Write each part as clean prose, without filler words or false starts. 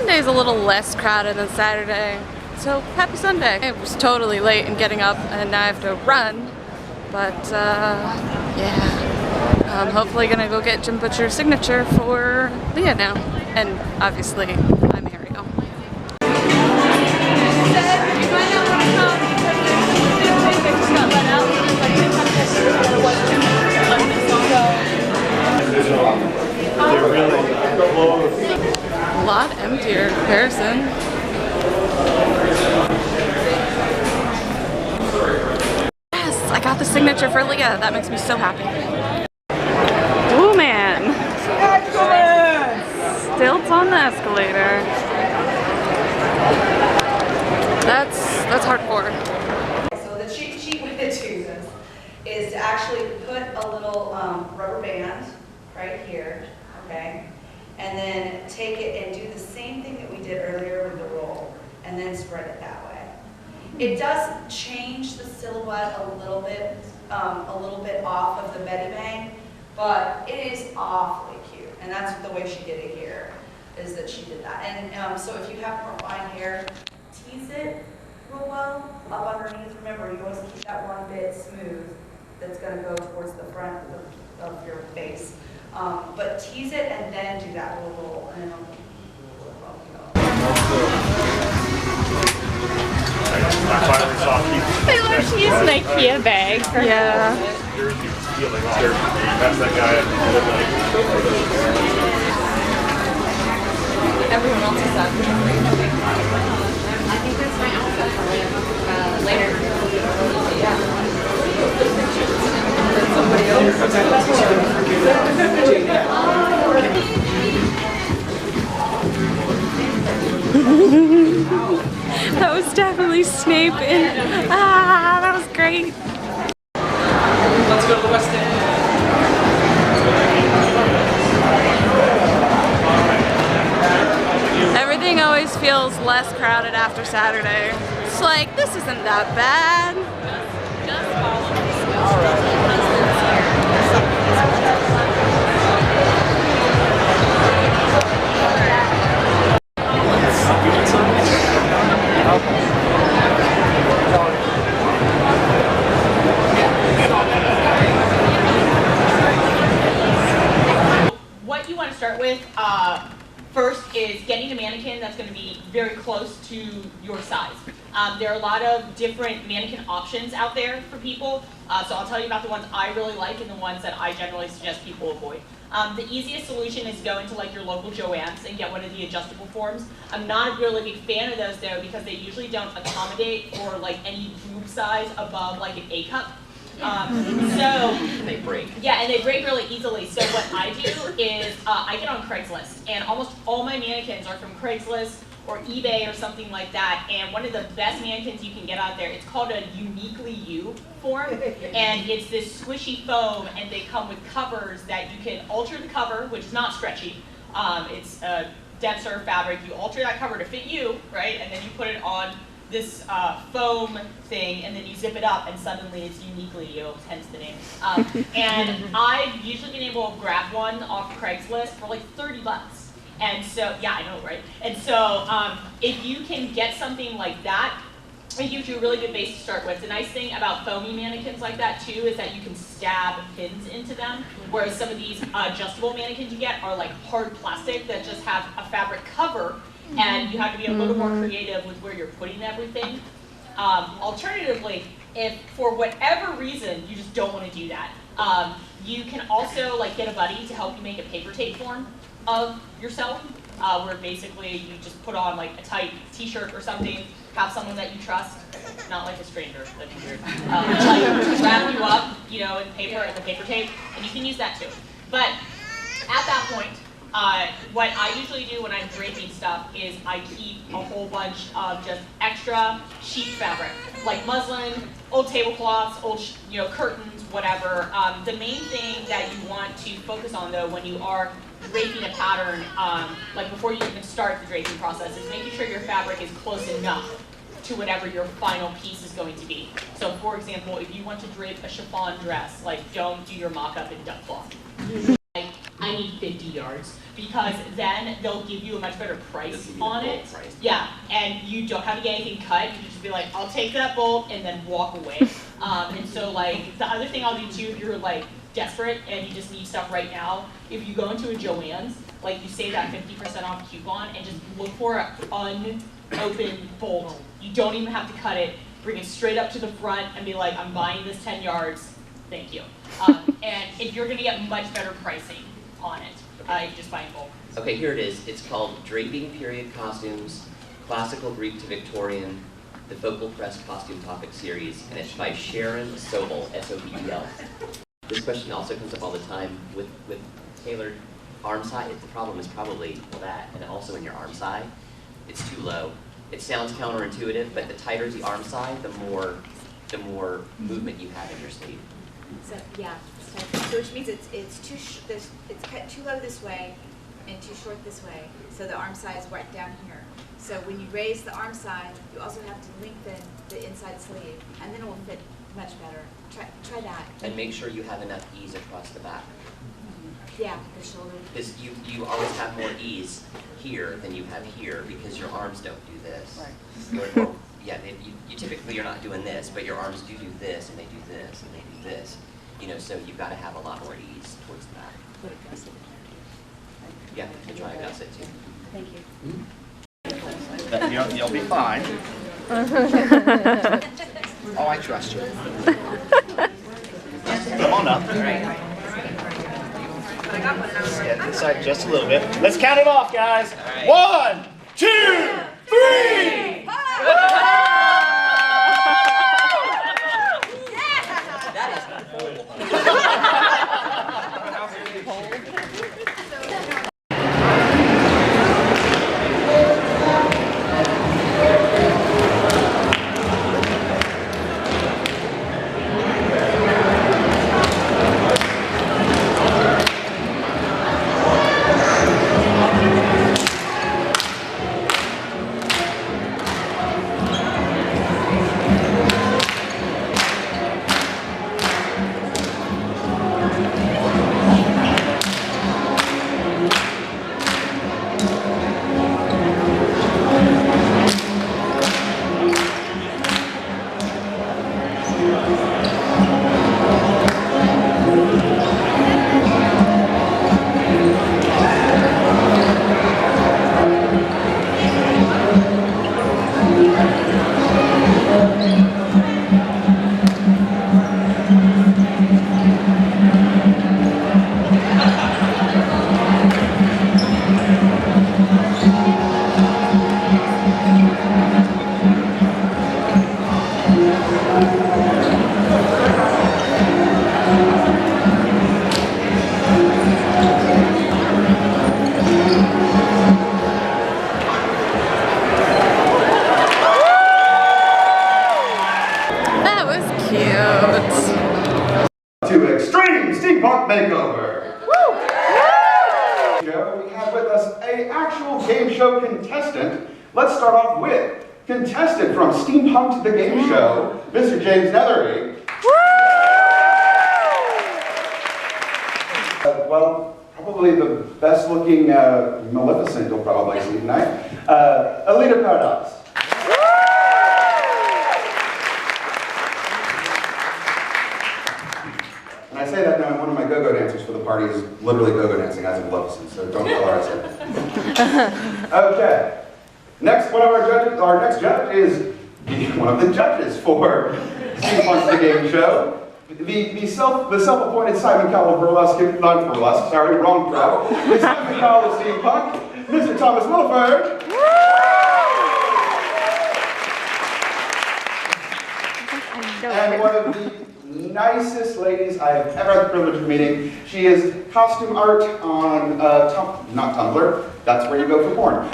Sunday's a little less crowded than Saturday, so happy Sunday. I was totally late in getting up and now I have to run, but yeah. I'm hopefully gonna go get Jim Butcher's signature for Leah now, and obviously I'm Ariel. A lot emptier in comparison. Yes, I got the signature for Leah. That makes me so happy. Oh man. Stilts on the escalator. That's hardcore. So the cheat sheet with the chooses is to actually put a little rubber band right here, okay? And then take it and do the same thing that we did earlier with the roll, and then spread it that way. It does change the silhouette a little bit off of the Betty Bang, but it is awfully cute, and that's the way she did it here, is that she did that. And so if you have more fine hair, tease it real well up underneath. Remember, you always keep that one bit smooth that's going to go towards the front of your face. But tease it and then do that little roll, and then it'll I love she used an IKEA bag for yeah. That's that guy. everyone else's up. I think that's my outfit for later. Yeah. Somebody else. That was definitely Snape and that was great. Let's go to the West End. Everything always feels less crowded after Saturday. It's like, this isn't that bad. What you want to start with first is getting a mannequin that's going to be very close to your size. There are a lot of different mannequin options out there for people, so I'll tell you about the ones I really like and the ones that I generally suggest people avoid. The easiest solution is go into like your local Joann's and get one of the adjustable forms. I'm not a really big fan of those though because they usually don't accommodate for like any boob size above like an A cup. And they break. Yeah, and they break really easily. So what I do is I get on Craigslist, and almost all my mannequins are from Craigslist or eBay or something like that. And one of the best mannequins you can get out there, it's called a Uniquely You form, and it's this squishy foam, and they come with covers that you can alter the cover, which is not stretchy. It's a denser fabric. You alter that cover to fit you, right? And then you put it on this foam thing, and then you zip it up, and suddenly it's Uniquely You, hence the name. And I've usually been able to grab one off Craigslist for like 30 bucks. And so, yeah, I know, right? And so if you can get something like that, it gives you a really good base to start with. The nice thing about foamy mannequins like that too is that you can stab pins into them, whereas some of these adjustable mannequins you get are like hard plastic that just have a fabric cover, and you have to be a little more creative with where you're putting everything. Alternatively, if for whatever reason you just don't want to do that, you can also like get a buddy to help you make a paper tape form of yourself, where basically you just put on like a tight t-shirt or something, have someone that you trust, not like a stranger, that'd be weird, like wrap you up, you know, in paper and the paper tape, and you can use that too. But at that point, what I usually do when I'm draping stuff is I keep a whole bunch of just extra sheet fabric, like muslin, old tablecloths, old curtains, whatever. The main thing that you want to focus on though when you are draping a pattern, like before you even start the draping process, is making sure your fabric is close enough to whatever your final piece is going to be. So for example, if you want to drape a chiffon dress, like don't do your mock-up in duck cloth. I need 50 yards, because then they'll give you a much better price on it. Yeah, and you don't have to get anything cut. You can just be like, I'll take that bolt and then walk away. And so like the other thing I'll do too, if you're like desperate and you just need stuff right now, if you go into a Joann's, like you save that 50% off coupon and just look for an unopened bolt. You don't even have to cut it. Bring it straight up to the front and be like, I'm buying this 10 yards. Thank you. And if you're going to get much better pricing on it, if you just buy in bulk. Okay, here it is. It's called Draping Period Costumes, Classical Greek to Victorian, the Vocal Press Costume Topic Series, and it's by Sharon Sobel, S-O-B-E-L. This question also comes up all the time with tailored arm size. The problem is probably that, and also in your arm side, it's too low. It sounds counterintuitive, but the tighter the arm side, the more movement you have in your sleeve. So yeah, so which means it's cut too low this way and too short this way. So the arm side is right down here. So when you raise the arm side, you also have to lengthen the inside sleeve, and then it will fit much better. Try that. And make sure you have enough ease across the back. Yeah, the shoulder. Because you always have more ease here than you have here because your arms don't do this. Right. Or, yeah, you typically you're not doing this, but your arms do this, and they do this, and they do this. You know, so you've got to have a lot more ease towards the back. Yeah, you can try a gusset too. Thank you. You'll be fine. Oh, I trust you. Come on up. Get inside just a little bit. Let's count it off, guys. 1, 2, 3. To Extreme Steampunk Makeover. Woo! We have with us an actual game show contestant. Let's start off with contestant from Steampunk the Game Show, Mr. James Nethery. Well, probably the best looking Maleficent you'll probably see tonight. Alita Paradox. And I say that now, one of my go-go dancers for the party is literally go-go dancing as a Maleficent, so don't tell her I said that. Okay. Next, our next judge is one of the judges for Steampunk the Game Show. The self-appointed Simon Cowell of Burlesque, not Burlesque, sorry, wrong crowd. The Simon Cowell of Steampunk, Mr. Thomas Wilford. And one of the nicest ladies I have ever had the privilege of meeting. She is costume art on, not Tumblr, that's where you go for porn.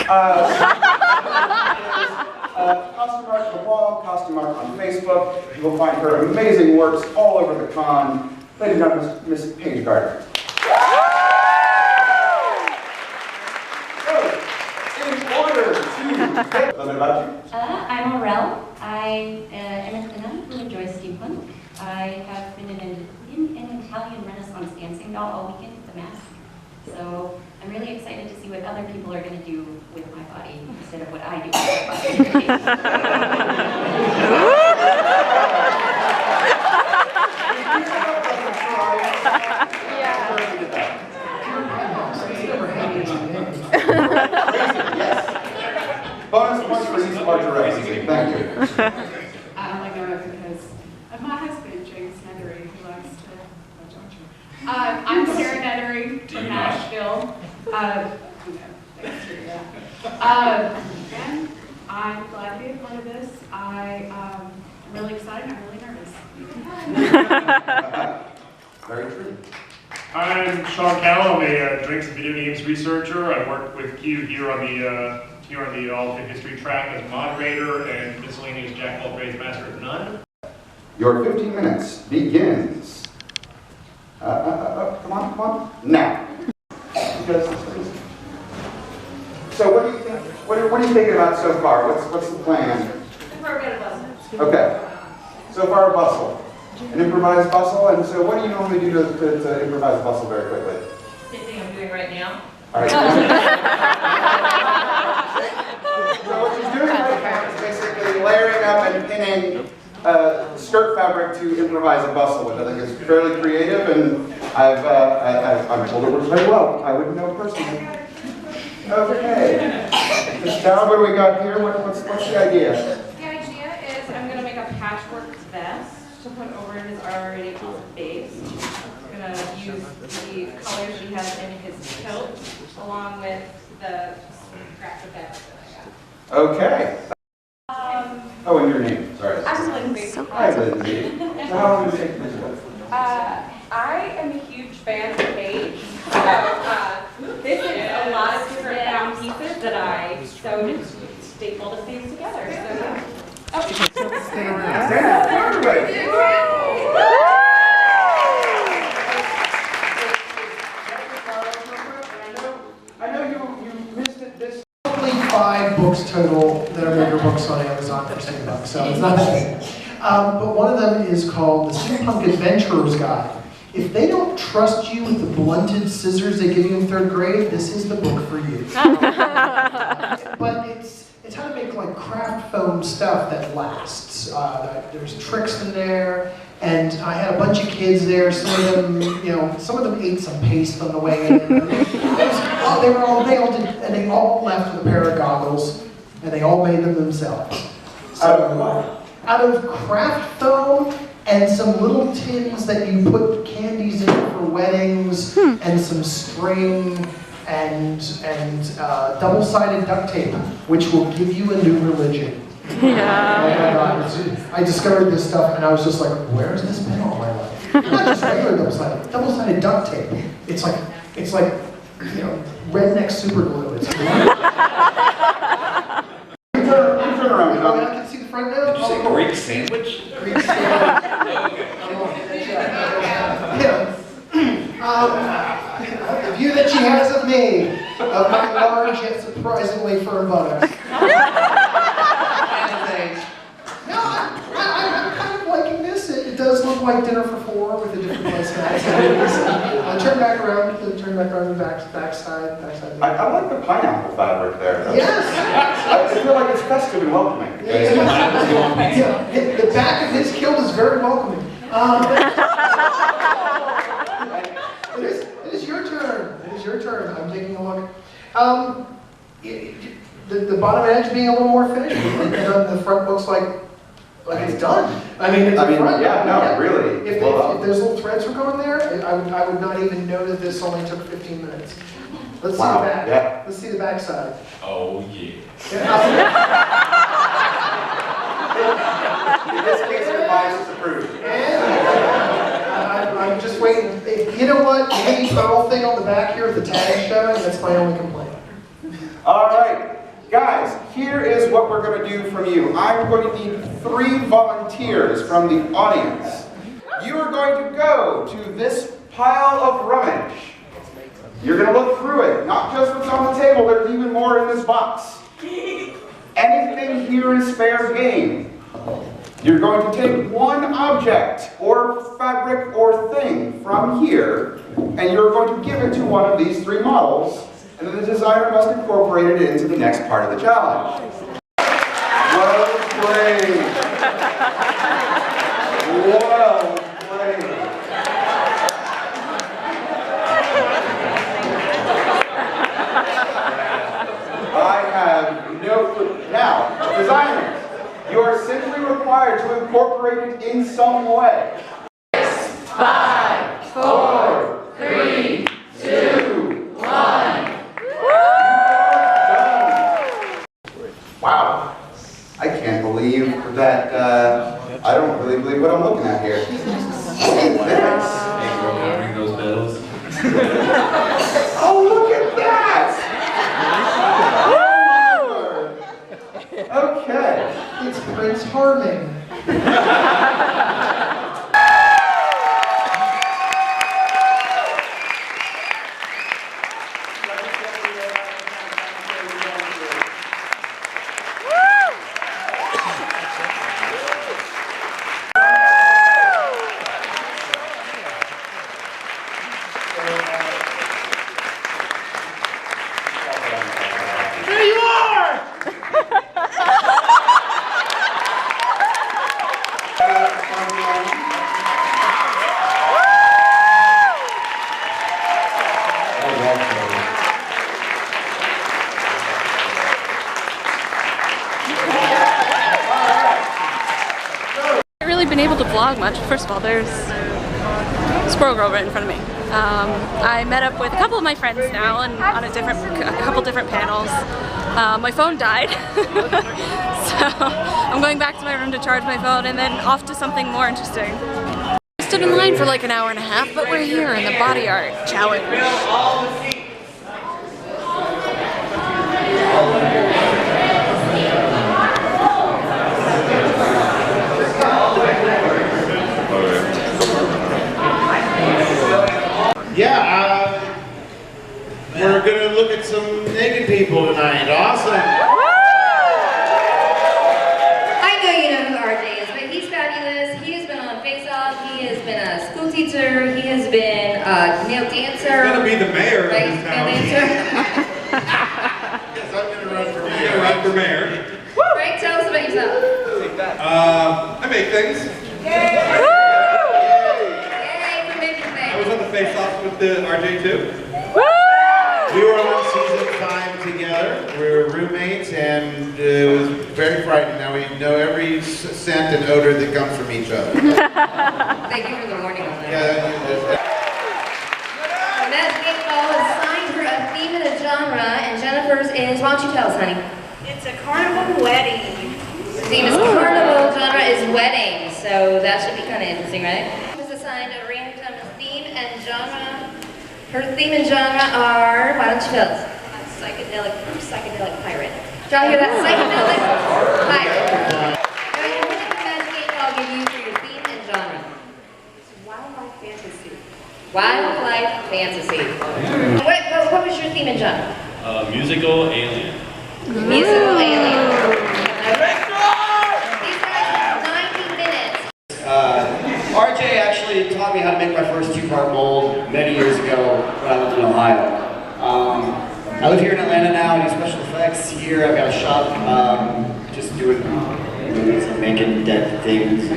Costume art on the wall, costume art on Facebook. You will find her amazing works all over the con. Ladies and gentlemen, Miss Paige Gardner. So, in order to get a little bit about you. I'm Aurel. I am a nun who enjoys steampunk. I have been in an Italian Renaissance dancing doll all weekend with the mask. So I'm really excited to see what other people are going to do with my body instead of what I do with my Bonus points for each larger referencing. Thank you. I like it because of my husband, James Nethery, who likes to, don't you? I'm Sarah Nethery from Nashville. And I'm glad to be a part of this. I'm really excited. I'm really nervous. Very true. I'm Sean Cowell. I'm a drinks and video games researcher. I work with Q here on the alternate history track as moderator and miscellaneous jack of all trades, master of none. Your 15 minutes begins. Come on. Now. So what do you think? What are you thinking about so far? What's the plan? Okay. So far, a bustle. An improvised bustle. And so what do you normally do to improvise a bustle very quickly? Same thing I'm doing right now. All right. So what she's doing right now is basically layering up and pinning skirt fabric to improvise a bustle, which I think is fairly creative, and I'm told it works very well. I wouldn't know personally. Okay. Now what do we got here? What's the idea? The idea is I'm going to make a patchwork vest to put over his already face. I'm going to use the colors he has in his coat along with the scraps of fabric that I got. Okay. Oh, and your name. Sorry. I'm Lindsay. Hi, Lindsay. So how long does it take this one? I am a huge fan of Paige. So this is a lot of different found pieces that I sewed and stapled and things together. So yeah. I know you missed it. This only 5 books total that are bigger books on Amazon for $6, so it's not that big. But one of them is called The Steampunk Adventurer's Guide. If they don't trust you with the blunted scissors they give you in 3rd grade, this is the book for you. But it's how to make like craft foam stuff that lasts. There's tricks in there, and I had a bunch of kids there. Some of them ate some paste on the way in. They all left with a pair of goggles, and they all made them themselves. So out of craft foam and some little tins that you put candies in for weddings, and some string and double-sided duct tape, which will give you a new religion. Yeah. I discovered this stuff and I was just like, where has this been all my life? Not just regular double-sided duct tape. It's like redneck super glue. It's turn around. I can see the front now. Did you say Greek sandwich? Greek sandwich. The view that she has of me, of my large yet surprisingly firm buttocks. No, I'm kind of liking this. It does look like Dinner for 4 with a different place guys. Turn back around to the backside. I like the pineapple fabric there. Yes. I feel like it's festive and welcoming. The back of his kilt is very welcoming. It is your turn. It is your turn. I'm taking a look. The bottom edge being a little more finished, and then the front looks like it's done. Really. If those little threads were going there, I would not even know that this only took 15 minutes. Let's see the back. Yeah. Let's see the back side. Oh yeah. In this case, your bias is approved. I'm just waiting. You know what? The heavy pearl thing on the back here with the tag showing, that's my only complaint. All right. Guys, here is what we're going to do from you. I'm going to need 3 volunteers from the audience. You are going to go to this pile of rubbish. You're going to look through it. Not just what's on the table, there's even more in this box. Anything here is fair game. You're going to take one object or fabric or thing from here, and you're going to give it to one of these three models, and then the designer must incorporate it into the next part of the challenge. Well played. Well played. I have no clue. Now, designers, you are simply required to incorporate it in some way. 5, 4, 3, 2, 1. Wow. I can't believe that, I don't really believe what I'm looking at here. This. Ring those bells. Oh, look at that! Okay. It's Prince Harming. There you are! I haven't really been able to vlog much. First of all, there's a squirrel girl right in front of me. I met up with a couple of my friends now and on a couple different panels. My phone died, so I'm going back to my room to charge my phone and then off to something more interesting. I stood in line for like an hour and a half, but we're here in the body art challenge. Yeah, we're gonna look at some naked people tonight. Awesome. I know you know who RJ is, but he's fabulous. He has been on Face Off. He has been a school teacher. He has been a male dancer. He's gonna be the mayor of right? this town. Male dancer. Yes, I'm gonna run for You're mayor. gonna run for mayor. Right? Tell us about yourself. I make things. Yay for making I was things. on the Face Off with the RJ too. We were on season 5 together. We were roommates, and it was very frightening. Now we know every scent and odor that comes from each other. Thank you for the warning on that. Yeah, Matt's game ball is signed for a theme and a genre, and Jennifer's is, why don't you tell us, honey? It's a carnival wedding. The theme is carnival, genre is wedding, so that should be kind of interesting, right? Is assigned a random theme and genre. Her theme and genre are, why don't you tell us? Psychedelic pirate. Do y'all hear that? Psychedelic pirate. Now, what did the Magic 8 Ball give you for your theme and genre? Wildlife fantasy. Wildlife fantasy. What was your theme and genre? Musical alien. Musical alien. These guys have 90 minutes. RJ actually taught me how to make my first 2-part mold many years ago when I lived in Ohio. I live here in Atlanta now. I do special effects here. I've got a shop just doing movies and making dead things.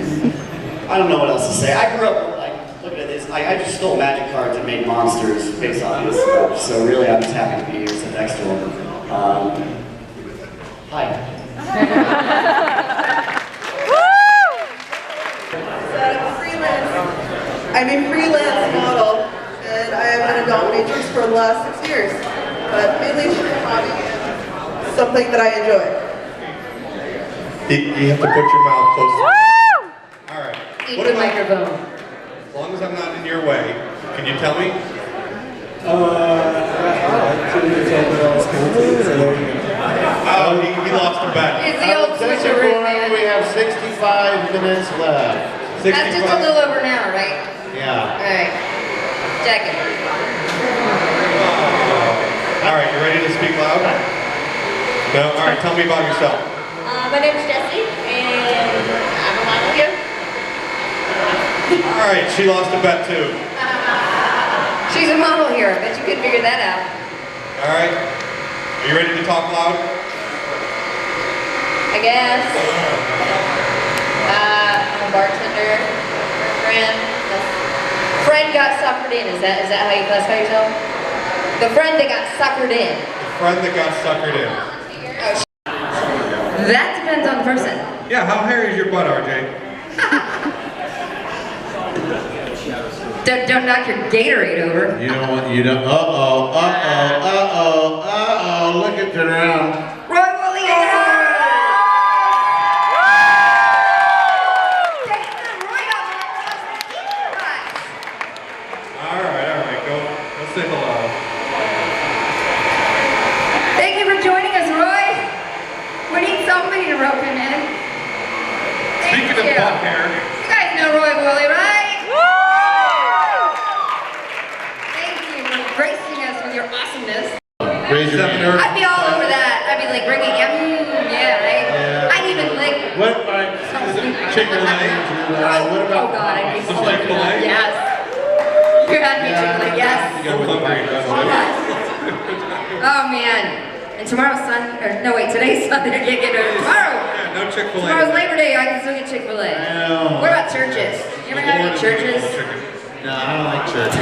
I don't know what else to say. I grew up like looking at this. I just stole magic cards and made monsters based on this stuff. So really, I'm just happy to be here. Sit next to him. Hi. I'm a freelance model, and I have been a dominatrix for the last 6 years, but mainly it's a hobby and something that I enjoy. You have to put your mouth close to it. All right. Eat the microphone. As long as I'm not in your way, can you tell me? Oh, he lost the bet. It's the old switcheroo, man. We have 65 minutes left. That's just a little over an hour, right? Yeah. All right. Check it. All right, you ready to speak loud? No? All right, tell me about yourself. My name is Jessie, and I'm a model All right, she lost a bet too. She's a model here. I bet you could figure that out. All right, are you ready to talk loud? I guess. I'm a bartender, friend. Friend got suckered in. Is that how you classify yourself? The friend that got suckered in. The friend that got suckered in. Oh, that depends on the person. Yeah, how hairy is your butt, RJ? Don't knock your Gatorade over. You don't want, look at the round. Roy Woolley, All right, go say hello. Thank you for joining us, Roy. We need somebody to rope him in. Speaking of butt hair. You guys know Roy Woolley, right? Thank you for gracing us with your awesomeness. Raise your hand. I'd be all over that. I'd be like bringing, yeah, right? Yeah. I'd even like. What about Chick-fil-A? What about? Oh God, I'd be so Chick-fil-A? Yes. You're having Chick-fil-A, yes. Oh man. And tomorrow's today's Sunday. I can't get it. Tomorrow. Yeah, no Chick-fil-A. Tomorrow's Labor Day. I can still get Chick-fil-A. What about churches? You ever had any churches? No, I don't like church.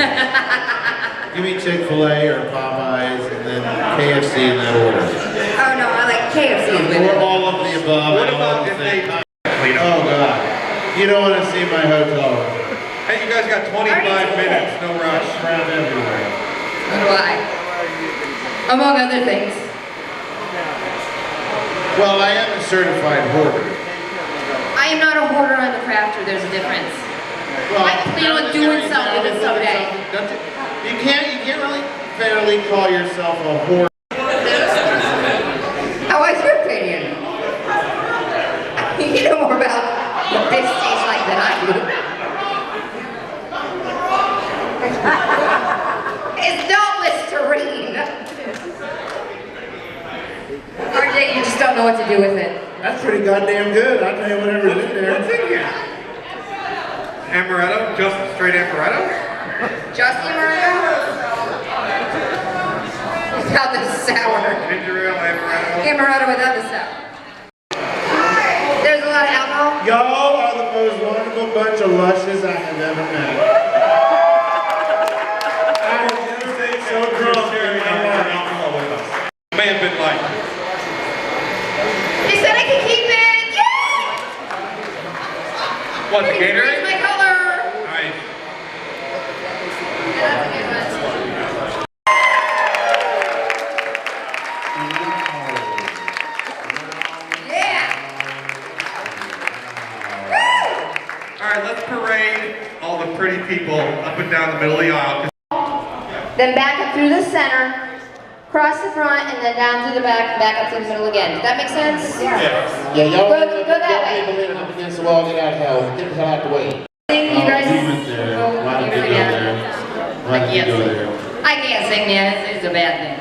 Give me Chick-fil-A or Popeyes and then KFC in that order. Oh no, I like KFC. Or all of the above. What about if they... Oh God. You don't want to see my hotel room. Hey, you guys got 25 minutes, no rush. Around everywhere. So do I. Among other things. Well, I am a certified hoarder. I am not a hoarder on the crafter. There's a difference. Well, I plan on doing something with it someday. You can't really fairly call yourself a hoarder. How is your opinion? You know more about what this tastes like than I do. It's not Listerine. RJ, you just don't know what to do with it. That's pretty goddamn good. I'll tell you whatever's in there. What's in here? Amaretto? Just straight amaretto? Just amaretto? Without the sour. Ginger ale, amaretto. Amaretto without the sour. There's a lot of alcohol. Y'all are the most wonderful bunch of lushes I have ever met. I have never been so drunk in my life. May have been like. They said I could keep it. Yay! What, the Gatorade? My color. Alright. Yeah, that's a good one. Yeah. Alright, let's parade all the pretty people up and down the middle of the aisle. Then back up through the center, cross the front, and then down through the back, back up through the middle again. Does that make sense? Yeah, y'all Go that way. people leaning up against the wall, get out of hell. Get the hell out the way. You guys you went there. Why don't you go there? Why don't you go there? I can't sing, man. It's a bad thing.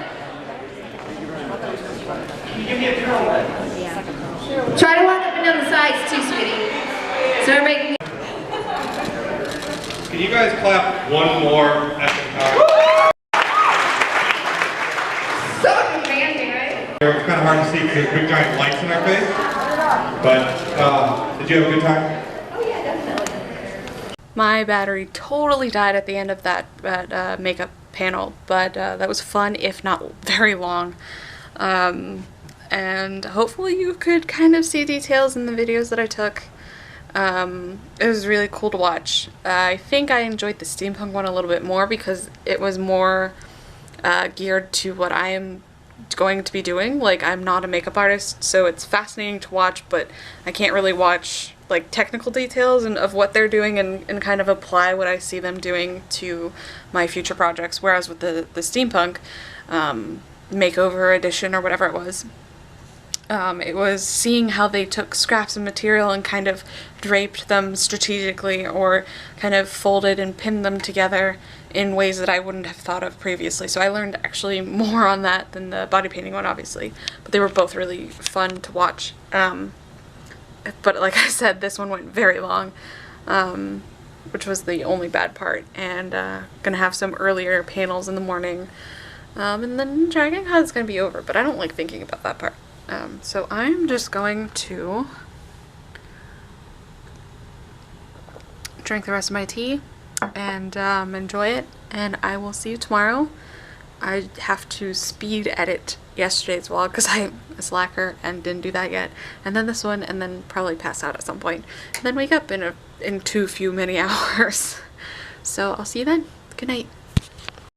Give me a girl. Try to walk up and down the sides too, sweetie. So we're making. Can you guys clap one more at the time? So demanding, right? It's kind of hard to see because there's big giant lights in our face. But did you have a good time? Oh yeah, definitely. My battery totally died at the end of that makeup panel, but that was fun, if not very long. And hopefully you could kind of see details in the videos that I took. It was really cool to watch. I think I enjoyed the steampunk one a little bit more because it was more geared to what I am going to be doing. Like, I'm not a makeup artist, so it's fascinating to watch, but I can't really watch like technical details and of what they're doing and kind of apply what I see them doing to my future projects. Whereas with the steampunk makeover edition or whatever it was seeing how they took scraps of material and kind of draped them strategically or kind of folded and pinned them together in ways that I wouldn't have thought of previously. So I learned actually more on that than the body painting one, obviously. But they were both really fun to watch. But like I said, this one went very long. which was the only bad part, and gonna have some earlier panels in the morning. And then DragonCon is gonna be over, but I don't like thinking about that part. So I'm just going to drink the rest of my tea and enjoy it, and I will see you tomorrow. I have to speed edit yesterday's vlog because I'm a slacker and didn't do that yet, and then this one, and then probably pass out at some point, and then wake up in too few many hours. So I'll see you then. Good night.